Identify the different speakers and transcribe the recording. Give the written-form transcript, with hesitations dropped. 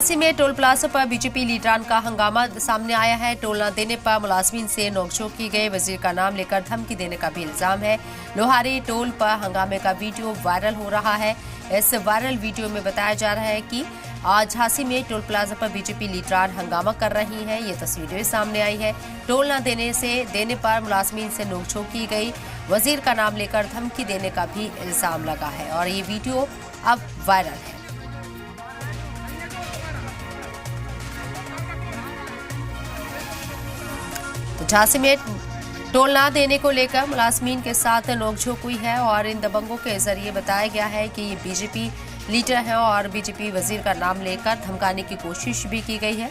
Speaker 1: झांसी में toll plaza पर BJP लीडरान का हंगामा सामने आया है। टोल न देने पर मुलाजमीन से नोकझोंक की गई। वजीर का नाम लेकर धमकी देने का भी इल्जाम है। लोहारी टोल पर हंगामे का वीडियो वायरल हो रहा है। इस वायरल वीडियो में बताया जा रहा है कि आज झांसी में टोल प्लाजा पर बीजेपी लीडरान हंगामा कर रही हैं। ये तस्वीरें सामने आई है। टोल न देने पर मुलाजमीन से नोकझोंक की गई। वजीर का नाम लेकर धमकी देने का भी इल्जाम लगा है और ये वीडियो अब वायरल है। तो झांसी में टोल ना देने को लेकर मुलाजमीन के साथ नोकझोंक हुई है और इन दबंगों के जरिए बताया गया है कि ये बीजेपी लीडर है और बीजेपी वजीर का नाम लेकर धमकाने की कोशिश भी की गई है।